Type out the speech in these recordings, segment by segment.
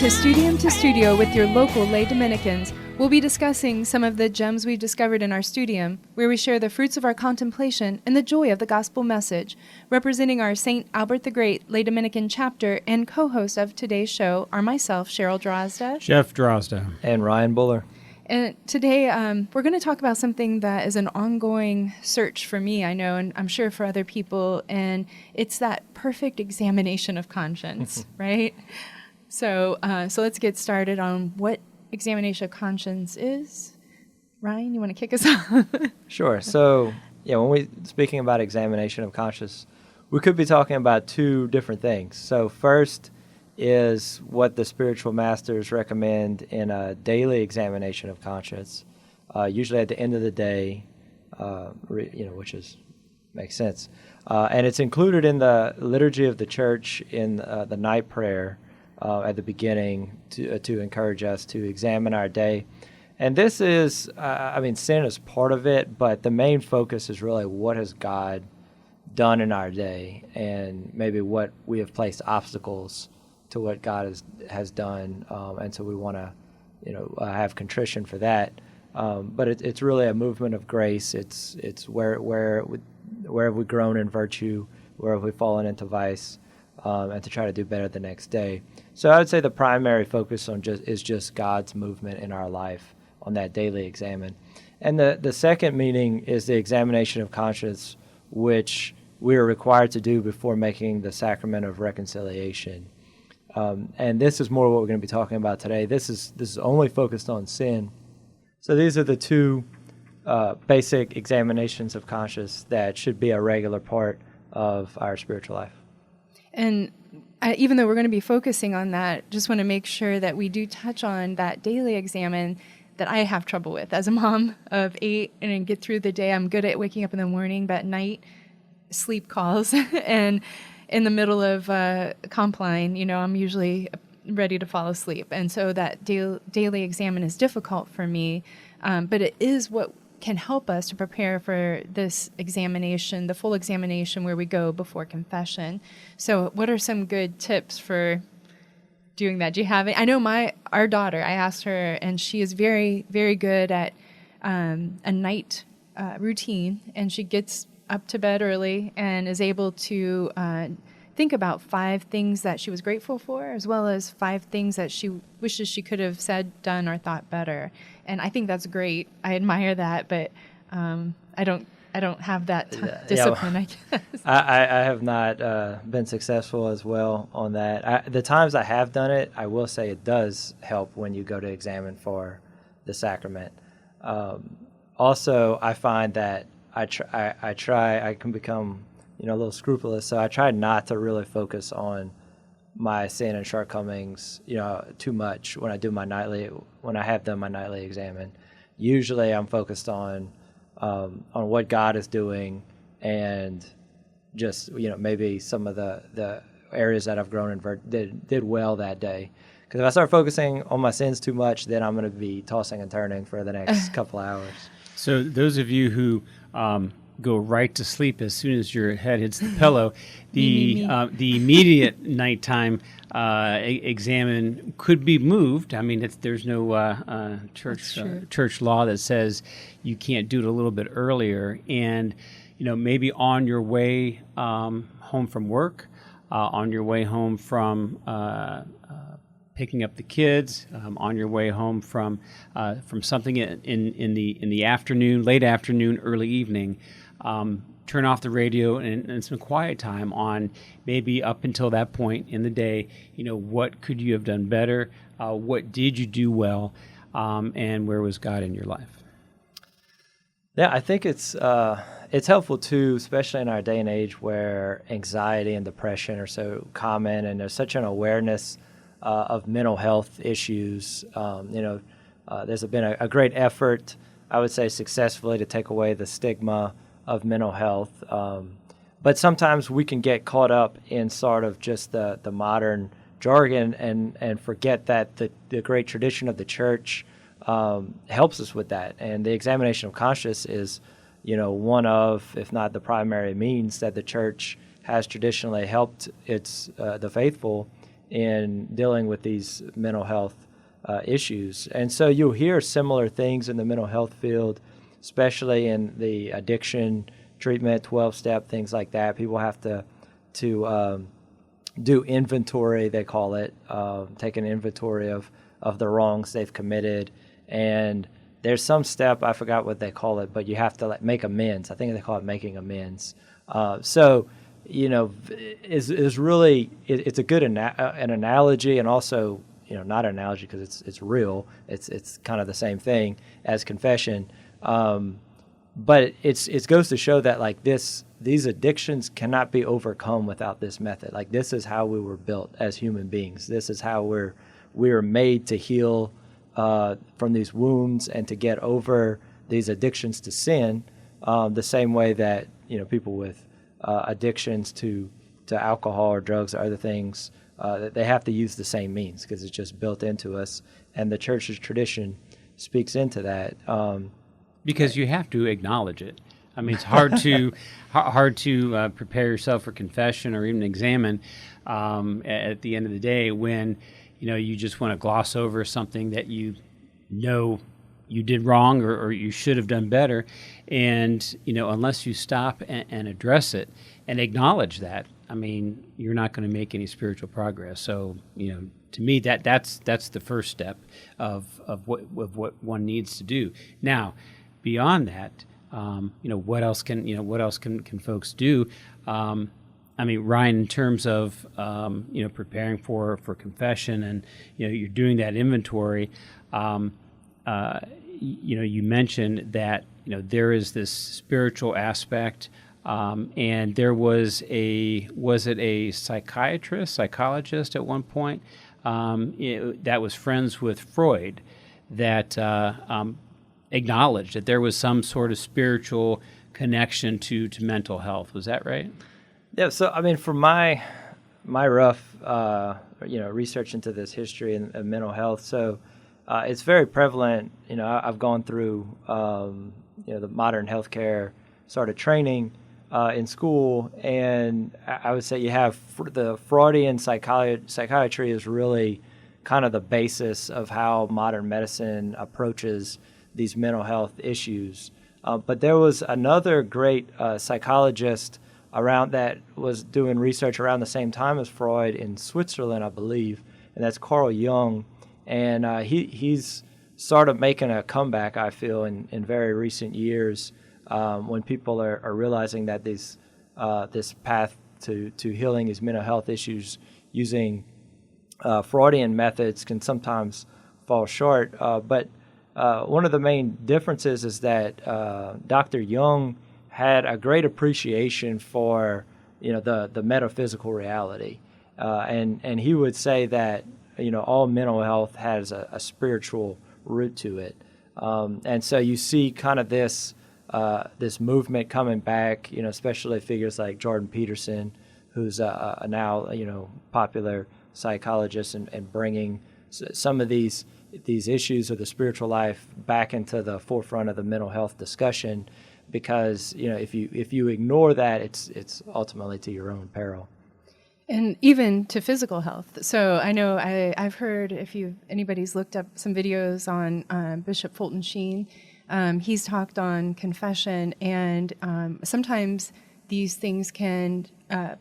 To Studio with your local lay Dominicans. We'll be discussing some of the gems we've discovered in our studium, where we share the fruits of our contemplation and the joy of the gospel message. Representing our St. Albert the Great lay Dominican chapter and co-host of today's show are myself, Cheryl Drozda, Jeff Drozda, and Ryan Buller. And today we're going to talk about something that is an ongoing search for me, I know, and I'm sure for other people, and it's that perfect examination of conscience, right? So let's get started on what examination of conscience is. Ryan, you want to kick us off? Sure. So, when we're speaking about examination of conscience, we could be talking about two different things. So first is what the spiritual masters recommend in a daily examination of conscience, usually at the end of the day, which makes sense. And it's included in the liturgy of the church in the night prayer at the beginning to encourage us to examine our day. And this is, sin is part of it, but the main focus is really what has God done in our day and maybe what we have placed obstacles to what God has done. And so we want to, have contrition for that. But it's really a movement of grace. It's where have we grown in virtue, where have we fallen into vice, and to try to do better the next day. So I would say the primary focus is just God's movement in our life on that daily examine. And the second meaning is the examination of conscience, which we are required to do before making the Sacrament of Reconciliation. And this is more what we're going to be talking about today. This is only focused on sin. So these are the two basic examinations of conscience that should be a regular part of our spiritual life. And even though we're going to be focusing on that, just want to make sure that we do touch on that daily examine that I have trouble with. As a mom of 8 and get through the day, I'm good at waking up in the morning, but at night, sleep calls. And in the middle of comp line, I'm usually ready to fall asleep. And so that daily examine is difficult for me, but it is what can help us to prepare for this examination, the full examination where we go before confession. So what are some good tips for doing that? Do you have it? I know our daughter, I asked her, and she is very, very good at a night routine, and she gets up to bed early and is able to think about 5 things that she was grateful for, as well as 5 things that she wishes she could have said, done, or thought better. And I think that's great. I admire that, but I don't have that discipline, I guess. I have not been successful as well on that. The times I have done it, I will say it does help when you go to examine for the sacrament. Also, I find that I can become a little scrupulous, so I try not to really focus on my sin and shortcomings, too much when I have done my nightly examine. Usually I'm focused on what God is doing and just, maybe some of the areas that I've grown in did well that day. Because if I start focusing on my sins too much, then I'm going to be tossing and turning for the next couple hours. So those of you who go right to sleep as soon as your head hits the pillow, the immediate nighttime examine could be moved. I mean, there's no church law that says you can't do it a little bit earlier. And maybe on your way home from work, on your way home from picking up the kids, on your way home from something in the afternoon, late afternoon, early evening. Turn off the radio and some quiet time on maybe up until that point in the day. What could you have done better? What did you do well? And where was God in your life? Yeah, I think it's helpful too, especially in our day and age where anxiety and depression are so common, and there's such an awareness of mental health issues. There's been a great effort, I would say successfully, to take away the stigma of mental health. But sometimes we can get caught up in sort of just the modern jargon and forget that the great tradition of the church helps us with that. And the examination of conscience is, one of, if not the primary means that the church has traditionally helped the faithful in dealing with these mental health issues. And so you'll hear similar things in the mental health field, especially in the addiction treatment, 12-step, things like that. People have to do inventory, they call it, take an inventory of the wrongs they've committed. And there's some step, I forgot what they call it, but you have to make amends. I think they call it making amends. So, is really, it's a good an analogy, and also, not an analogy because it's real. It's kind of the same thing as confession. But it goes to show that like these addictions cannot be overcome without this method. Like, this is how we were built as human beings. This is how we're made to heal from these wounds and to get over these addictions to sin, the same way that people with addictions to alcohol or drugs or other things, they have to use the same means because it's just built into us, and the church's tradition speaks into that. Because you have to acknowledge it. I mean, it's hard to prepare yourself for confession or even examine at the end of the day when you just want to gloss over something that you did wrong or you should have done better, and unless you stop and address it and acknowledge that, I mean, you're not going to make any spiritual progress. So to me, that's the first step of what one needs to do. Now, beyond that, what else can folks do? I mean, Ryan, in terms of preparing for confession, and you're doing that inventory. You mentioned that there is this spiritual aspect, and there was it a psychologist at one point that was friends with Freud that acknowledged that there was some sort of spiritual connection to mental health. Was that right? Yeah. So I mean, from my rough research into this history and mental health, so it's very prevalent. I've gone through the modern healthcare sort of training in school, and I would say you have the Freudian psychiatry is really kind of the basis of how modern medicine approaches these mental health issues. But there was another great psychologist around that was doing research around the same time as Freud in Switzerland, I believe, and that's Carl Jung. And he's sort of making a comeback, I feel, in very recent years when people are realizing that this path to healing these mental health issues using Freudian methods can sometimes fall short. But one of the main differences is that Dr. Jung had a great appreciation for the metaphysical reality, and he would say that all mental health has a spiritual root to it, and so you see kind of this movement coming back, especially figures like Jordan Peterson, who's a now popular psychologist, and bringing some of these issues of the spiritual life back into the forefront of the mental health discussion, because if you ignore that, it's ultimately to your own peril. And even to physical health. So I know I've heard, if anybody's looked up some videos on Bishop Fulton Sheen, he's talked on confession, and sometimes these things can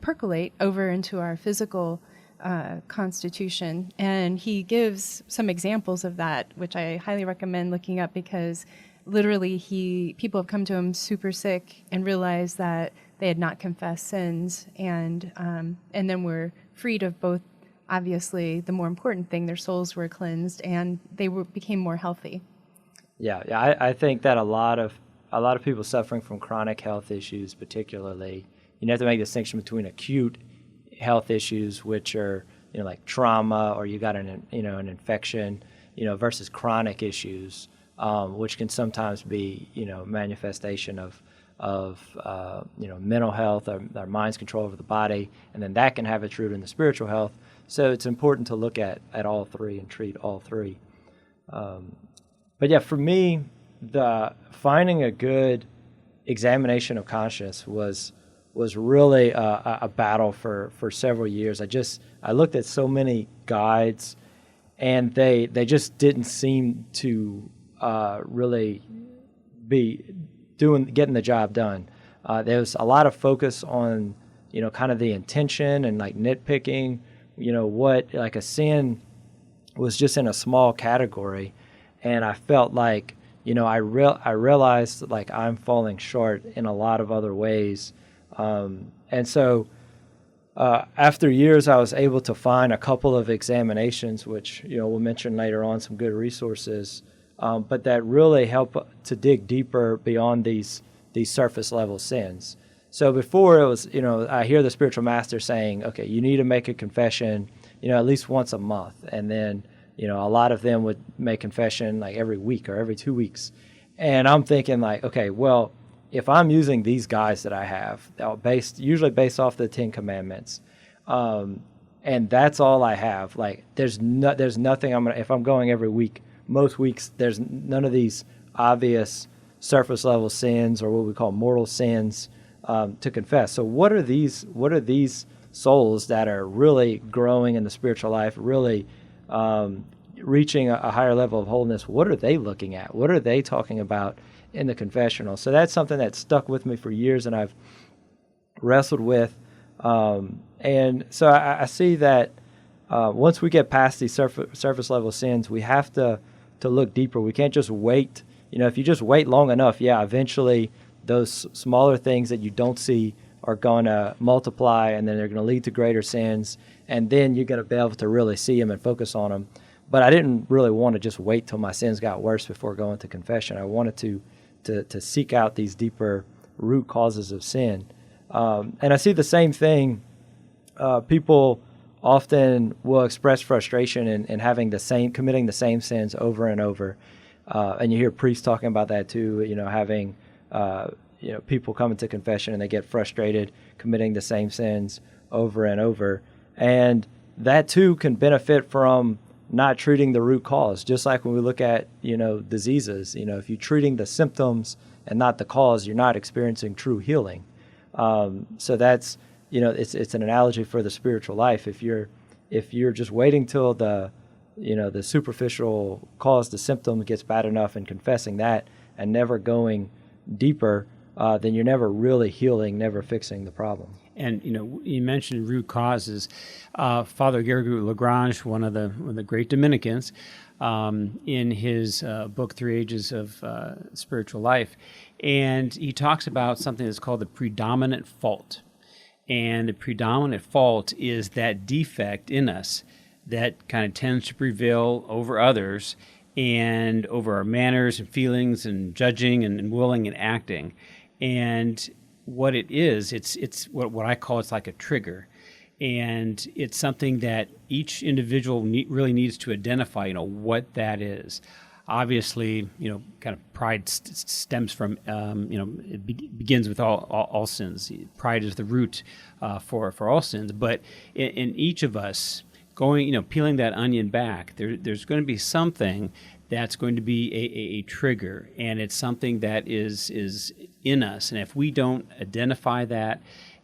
percolate over into our physical constitution. And he gives some examples of that, which I highly recommend looking up, because literally people have come to him super sick and realized that they had not confessed sins, and then were freed of both. Obviously, the more important thing, their souls were cleansed, and they became more healthy. Yeah. I think that a lot of people suffering from chronic health issues, particularly, you have to make a distinction between acute health issues, which are like trauma, or you got an infection, versus chronic issues, which can sometimes be manifestation of mental health, our mind's control over the body, and then that can have its root in the spiritual health. So it's important to look at all three and treat all three. But yeah, for me, the finding a good examination of conscience was was really a battle for several years. I looked at so many guides, and they just didn't seem to really be getting the job done. There was a lot of focus on, kind of the intention and like nitpicking, what like a sin was just in a small category. And I felt like, I realized like I'm falling short in a lot of other ways. And so after years, I was able to find a couple of examinations, which, we'll mention later on, some good resources, but that really help to dig deeper beyond these surface level sins. So before it was, I hear the spiritual master saying, okay, you need to make a confession, at least once a month. And then, a lot of them would make confession like every week or every 2 weeks. And I'm thinking like, okay, well, if I'm using these guides that I have, usually based off the 10 Commandments, and that's all I have, like there's nothing if I'm going every week, most weeks, there's none of these obvious surface level sins or what we call mortal sins to confess. So what are these souls that are really growing in the spiritual life, really reaching a higher level of holiness? What are they looking at? What are they talking about in the confessional? So that's something that stuck with me for years, and I've wrestled with. And so I see that once we get past these surface level sins, we have to look deeper. We can't just wait. If you just wait long enough, eventually those smaller things that you don't see are going to multiply, and then they're going to lead to greater sins, and then you're going to be able to really see them and focus on them. But I didn't really want to just wait till my sins got worse before going to confession. I wanted to seek out these deeper root causes of sin. And I see the same thing. People often will express frustration in committing the same sins over and over. And you hear priests talking about that too, having people coming to confession and they get frustrated committing the same sins over and over. And that too can benefit from not treating the root cause. Just like when we look at, diseases, if you're treating the symptoms and not the cause, you're not experiencing true healing. So that's, it's an analogy for the spiritual life. If you're just waiting till the superficial cause, the symptom gets bad enough and confessing that and never going deeper, then you're never really healing, never fixing the problem. And you mentioned root causes. Father Gerardo Lagrange, one of the great Dominicans, in his book 3 Ages of Spiritual Life, and he talks about something that's called the predominant fault. And the predominant fault is that defect in us that kind of tends to prevail over others and over our manners and feelings and judging and willing and acting. And what it is, it's what I call, it's like a trigger. And it's something that each individual really needs to identify, what that is. Obviously, kind of pride stems from, it begins with all sins. Pride is the root for all sins. But in each of us, peeling that onion back, there's going to be something that's going to be a trigger, and it's something that is in us. And if we don't identify that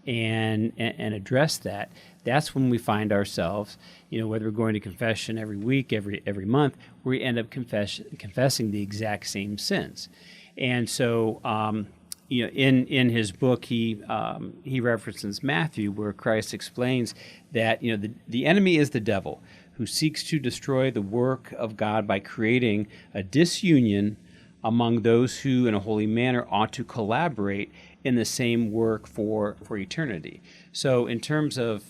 and address that, that's when we find ourselves, whether we're going to confession every week, every month, we end up confessing the exact same sins. And so, in his book, he references Matthew, where Christ explains that the enemy is the devil, who seeks to destroy the work of God by creating a disunion among those who, in a holy manner, ought to collaborate in the same work for eternity. So in terms of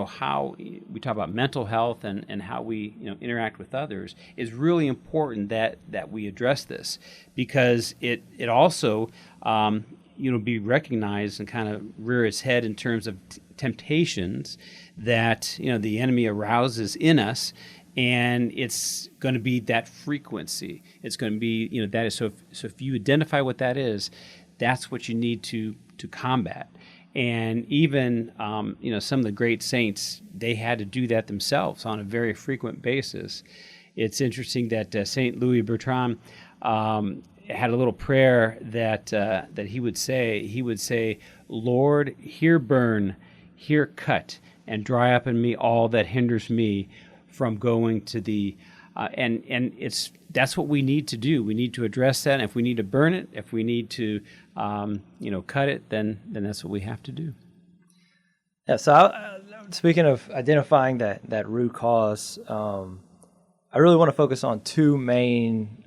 how we talk about mental health and how we interact with others, is really important that we address this, because it also be recognized and kind of rear its head in terms of temptations that the enemy arouses in us, and it's going to be that frequency. It's going to be that is so if you identify what that is, that's what you need to combat. And even some of the great saints, they had to do that themselves on a very frequent basis. It's interesting that Saint Louis Bertrand had a little prayer that he would say. He would say, "Lord, here burn, here cut, and dry up in me all that hinders me from going to thee." And that's what we need to do. We need to address that. And if we need to burn it, if we need to cut it, then that's what we have to do. Yeah. So speaking of identifying that root cause, I really want to focus on two main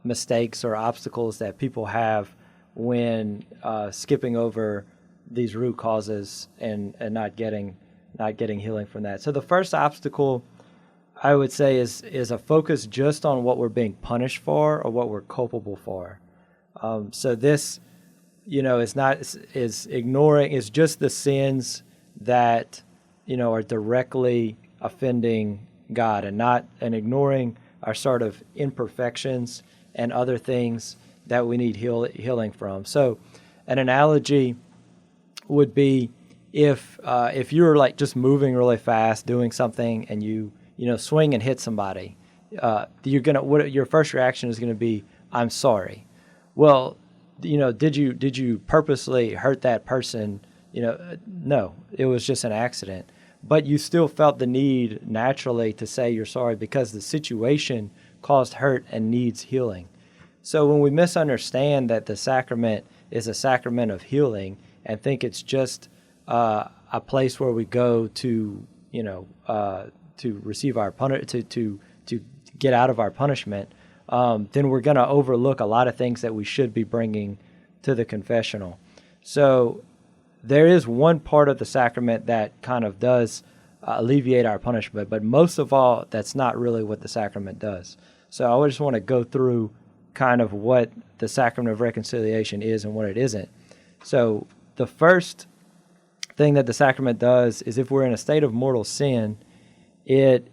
mistakes or obstacles that people have when skipping over these root causes and not getting healing from that. So the first obstacle, I would say, is a focus just on what we're being punished for or what we're culpable for. So this, is just the sins that are directly offending God, and ignoring our sort of imperfections and other things that we need healing from. So an analogy would be if you're like just moving really fast, doing something, and you swing and hit somebody, your first reaction is gonna be, "I'm sorry." Well, did you purposely hurt that person? No, it was just an accident. But you still felt the need naturally to say you're sorry because the situation caused hurt and needs healing. So when we misunderstand that the sacrament is a sacrament of healing and think it's just a place where we go to receive our to get out of our punishment, then we're going to overlook a lot of things that we should be bringing to the confessional. So there is one part of the sacrament that kind of does alleviate our punishment, but most of all, that's not really what the sacrament does. So I just want to go through kind of what the Sacrament of Reconciliation is and what it isn't. So the first thing that the sacrament does is, if we're in a state of mortal sin, it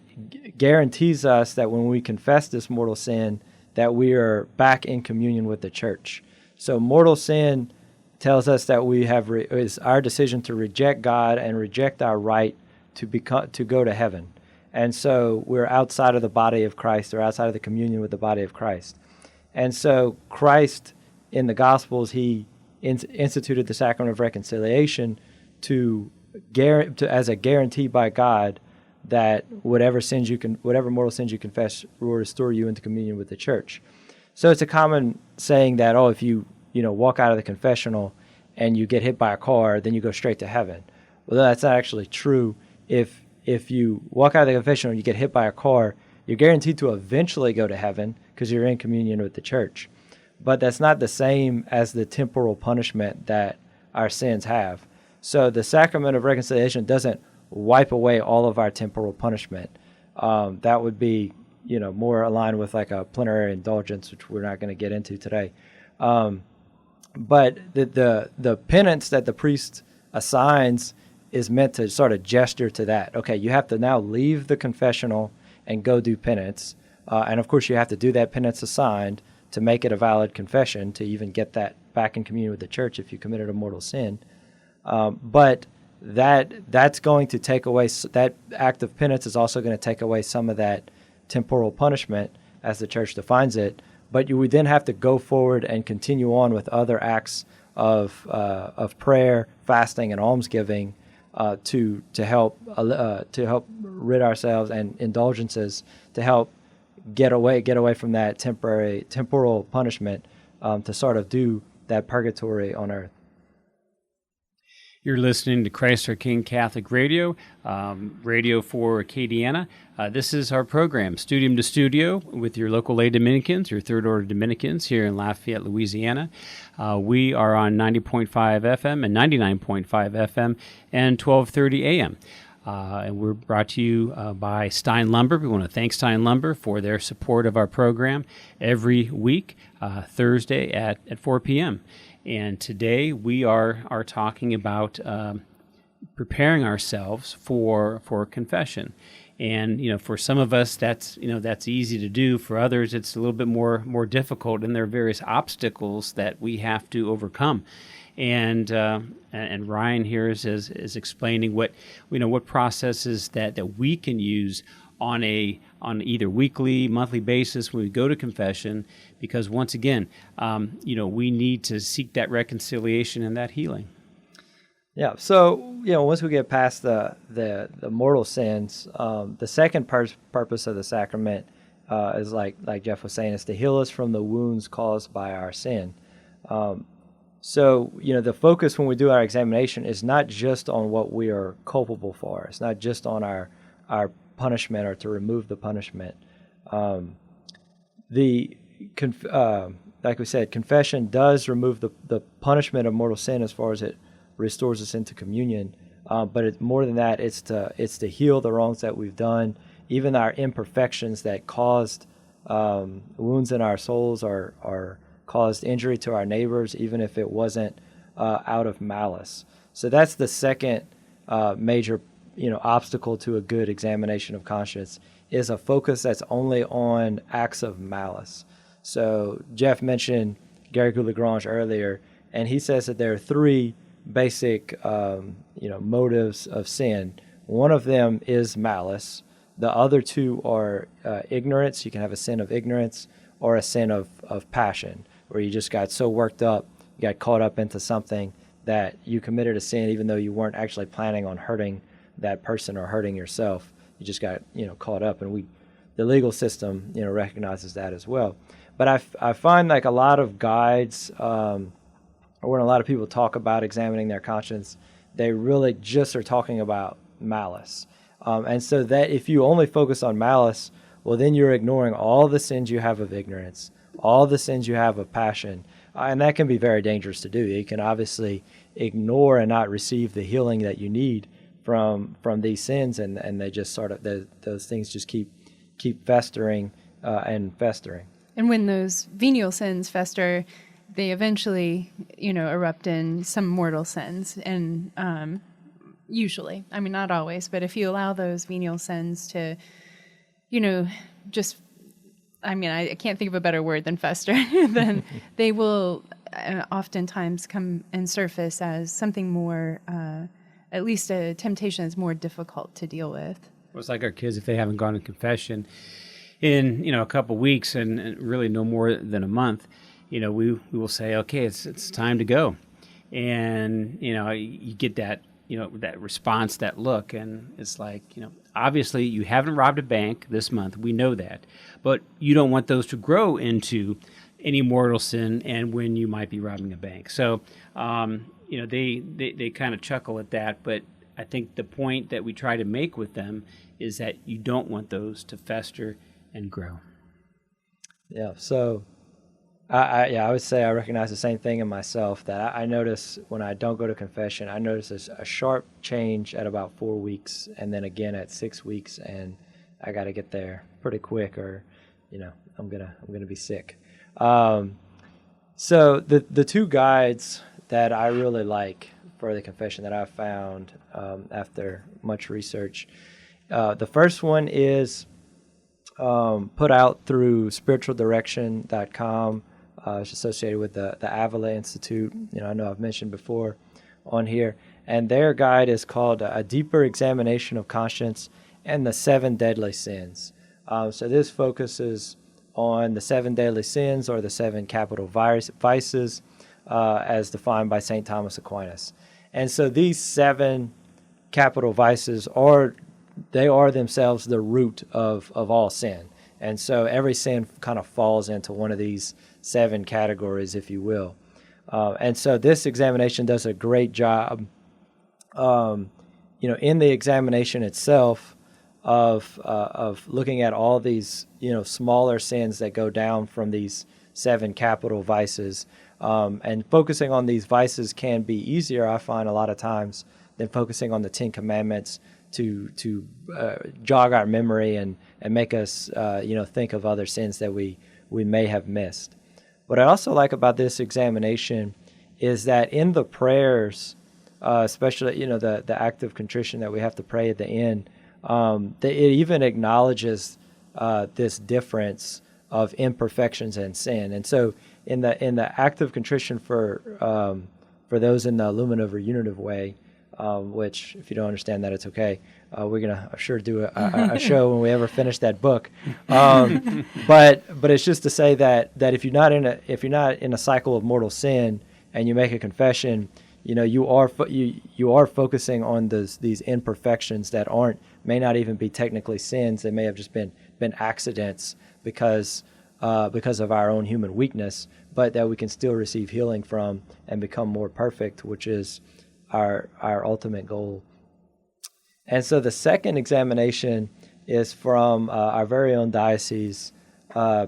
guarantees us that when we confess this mortal sin, that we are back in communion with the church. So mortal sin tells us that we have is our decision to reject God and reject our right to go to heaven. And so we're outside of the body of Christ, or outside of the communion with the body of Christ. And so Christ, in the Gospels, he instituted the Sacrament of Reconciliation as a guarantee by God that whatever mortal sins you confess will restore you into communion with the church. So it's a common saying that, if you walk out of the confessional and you get hit by a car, then you go straight to heaven. Well, that's not actually true. If you walk out of the confessional and you get hit by a car, you're guaranteed to eventually go to heaven because you're in communion with the church. But that's not the same as the temporal punishment that our sins have. So the Sacrament of Reconciliation doesn't wipe away all of our temporal punishment. That would be, more aligned with like a plenary indulgence, which we're not going to get into today. But the penance that the priest assigns is meant to sort of gesture to that. Okay, you have to now leave the confessional and go do penance. And of course, you have to do that penance assigned to make it a valid confession, to even get that back in communion with the church if you committed a mortal sin. But that's going to take away, that act of penance is also going to take away some of that temporal punishment as the church defines it. But you would then have to go forward and continue on with other acts of prayer, fasting, and almsgiving to help rid ourselves, and indulgences to help get away from that temporal punishment, to sort of do that purgatory on earth. You're listening to Christ our King Catholic Radio, radio for Acadiana. This is our program, Studium to Studio, with your local lay Dominicans, your Third Order Dominicans here in Lafayette, Louisiana. We are on 90.5 FM and 99.5 FM and 1230 AM. And we're brought to you by Stein Lumber. We want to thank Stein Lumber for their support of our program every week, Thursday at 4 p.m. And today we are talking about preparing ourselves for confession. And for some of us that's easy to do. For others, it's a little bit more difficult, and there are various obstacles that we have to overcome. And Ryan here is explaining what processes that we can use on either weekly, monthly basis when we go to confession, because once again, we need to seek that reconciliation and that healing. Yeah. So, once we get past the mortal sins, the second purpose of the sacrament is like Jeff was saying, is to heal us from the wounds caused by our sin. So, the focus when we do our examination is not just on what we are culpable for. It's not just on our punishment or to remove the punishment. Like we said, confession does remove the punishment of mortal sin as far as it restores us into communion. But more than that, it's to heal the wrongs that we've done, even our imperfections that caused wounds in our souls or caused injury to our neighbors, even if it wasn't out of malice. So that's the second major obstacle to a good examination of conscience, is a focus that's only on acts of malice. So Jeff mentioned Gary Gould-Lagrange earlier, and he says that there are three basic motives of sin. One of them is malice. The other two are ignorance. You can have a sin of ignorance or a sin of passion, where you just got so worked up, you got caught up into something that you committed a sin even though you weren't actually planning on hurting that person or hurting yourself. You just got caught up, and the legal system recognizes that as well. But I find like a lot of guides, or when a lot of people talk about examining their conscience, they really just are talking about malice. And so that if you only focus on malice, well, then you're ignoring all the sins you have of ignorance, all the sins you have of passion, and that can be very dangerous to do. You can obviously ignore and not receive the healing that you need from these sins, and they just sort of those things just keep festering and festering. And when those venial sins fester, they eventually, erupt in some mortal sins. And usually, I mean, not always, but if you allow those venial sins to, I can't think of a better word than fester, then they will oftentimes come and surface as something more, at least a temptation that's more difficult to deal with. Well, it's like our kids, if they haven't gone to confession in a couple weeks and really no more than a month, we will say, okay, it's time to go, and you get that that response, that look, and it's like obviously you haven't robbed a bank this month, we know that, but you don't want those to grow into any mortal sin and when you might be robbing a bank. So they kind of chuckle at that, but I think the point that we try to make with them is that you don't want those to fester and grow. Yeah. So, I would say I recognize the same thing in myself, that I notice when I don't go to confession, I notice a sharp change at about 4 weeks, and then again at 6 weeks, and I got to get there pretty quick, or I'm gonna be sick. So the two guides that I really like for the confession that I've found after much research, the first one is put out through spiritualdirection.com. It's associated with the Avila Institute. I know I've mentioned before on here. And their guide is called A Deeper Examination of Conscience and the 7 Deadly Sins. So this focuses on the 7 deadly sins, or the 7 capital vices, as defined by St. Thomas Aquinas. And so these 7 capital vices are themselves the root of all sin. And so every sin kind of falls into one of these 7 categories, if you will. And so this examination does a great job, in the examination itself of looking at all these, smaller sins that go down from these 7 capital vices. And focusing on these vices can be easier, I find, a lot of times, than focusing on the 10 Commandments to jog our memory and make us, think of other sins that we may have missed. What I also like about this examination is that in the prayers, especially, the act of contrition that we have to pray at the end, it even acknowledges this difference of imperfections and sin. And so in the act of contrition for those in the Illuminative or Unitive way, which if you don't understand that, it's okay. We're going to sure do a show when we ever finish that book. But it's just to say that if you're not in a cycle of mortal sin and you make a confession, you are focusing on these imperfections that may not even be technically sins. They may have just been accidents because of our own human weakness, but that we can still receive healing from and become more perfect, which is our ultimate goal. And so the second examination is from our very own diocesan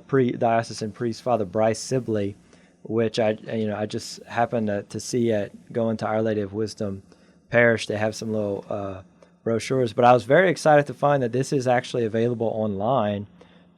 priest, Father Bryce Sibley, which I just happened to see at going to Our Lady of Wisdom Parish. They have some little brochures, but I was very excited to find that this is actually available online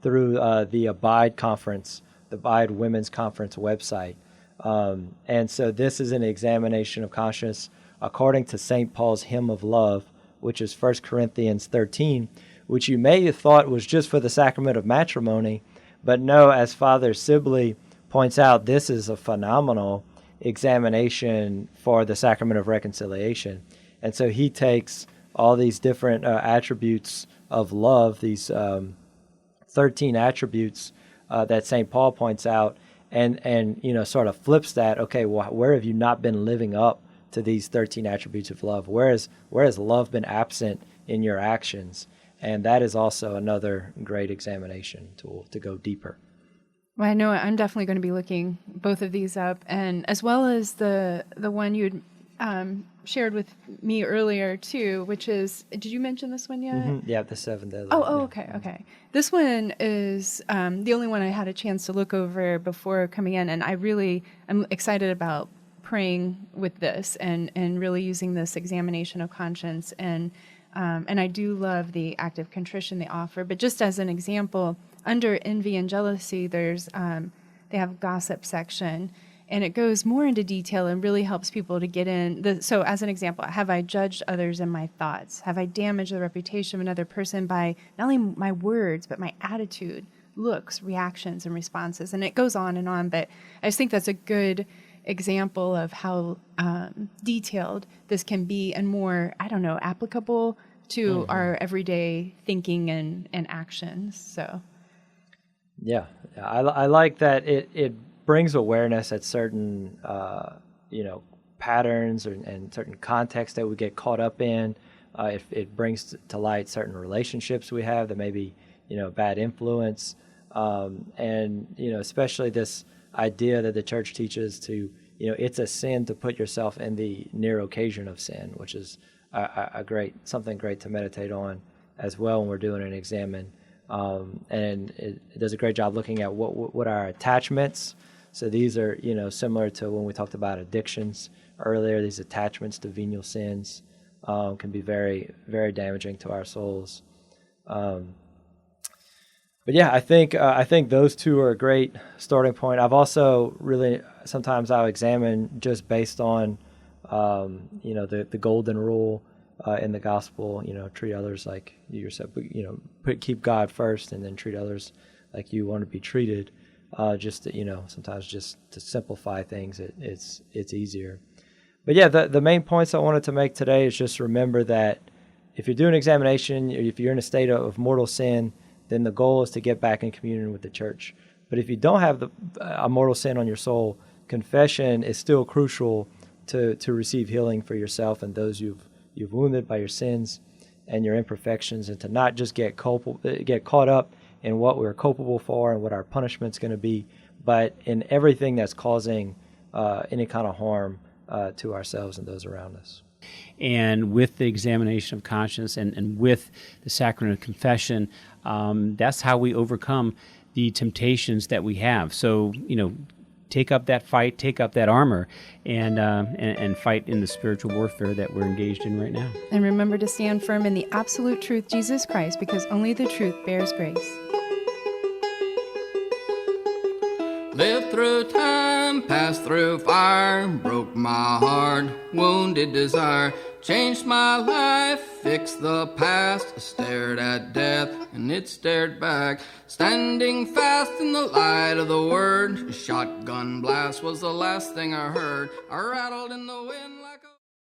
through the Abide Conference, the Abide Women's Conference website. And so this is an examination of conscience according to St. Paul's Hymn of Love, which is 1 Corinthians 13, which you may have thought was just for the sacrament of matrimony, but no, as Father Sibley points out, this is a phenomenal examination for the Sacrament of Reconciliation. And so he takes all these different attributes of love, these 13 attributes that St. Paul points out, and sort of flips that. Okay, well, where have you not been living up to these 13 attributes of love? Where has love been absent in your actions? And that is also another great examination tool to go deeper. Well, I know I'm definitely going to be looking both of these up, and as well as the one you'd shared with me earlier too, which is, did you mention this one yet? Mm-hmm. Yeah, the 7 deadly. Okay. This one is the only one I had a chance to look over before coming in, and I'm excited about praying with this and really using this examination of conscience, and I do love the active contrition they offer. But just as an example, under envy and jealousy, there's they have a gossip section, and it goes more into detail and really helps people to get in. So as an example, have I judged others in my thoughts? Have I damaged the reputation of another person by not only my words, but my attitude, looks, reactions, and responses? And it goes on, but I just think that's a good example of how detailed this can be and more, applicable to our everyday thinking and actions. So. Yeah, I like that it brings awareness at certain patterns and certain contexts that we get caught up in. It brings to light certain relationships we have that may be bad influence, and especially this idea that the church teaches to it's a sin to put yourself in the near occasion of sin, which is something great to meditate on as well when we're doing an examine. And it does a great job looking at what are our attachments. So these are, similar to when we talked about addictions earlier. These attachments to venial sins can be very, very damaging to our souls. But yeah, I think those two are a great starting point. I've also sometimes I'll examine just based on, the golden rule in the gospel, treat others like you yourself, keep God first and then treat others like you want to be treated. Just to, sometimes just to simplify things, it's easier. But yeah, the main points I wanted to make today is just remember that if you're doing examination, if you're in a state of mortal sin, then the goal is to get back in communion with the church. But if you don't have a mortal sin on your soul, confession is still crucial to receive healing for yourself and those you've wounded by your sins and your imperfections, and to not just get caught up in what we're culpable for and what our punishment's going to be, but in everything that's causing any kind of harm to ourselves and those around us. And with the examination of conscience and with the sacrament of confession, that's how we overcome the temptations that we have. So, take up that fight, take up that armor, and fight in the spiritual warfare that we're engaged in right now. And remember to stand firm in the absolute truth, Jesus Christ, because only the truth bears grace. Lived through time, passed through fire, broke my heart, wounded desire, changed my life, fixed the past, stared at death, and it stared back, standing fast in the light of the word. A shotgun blast was the last thing I heard. I rattled in the wind like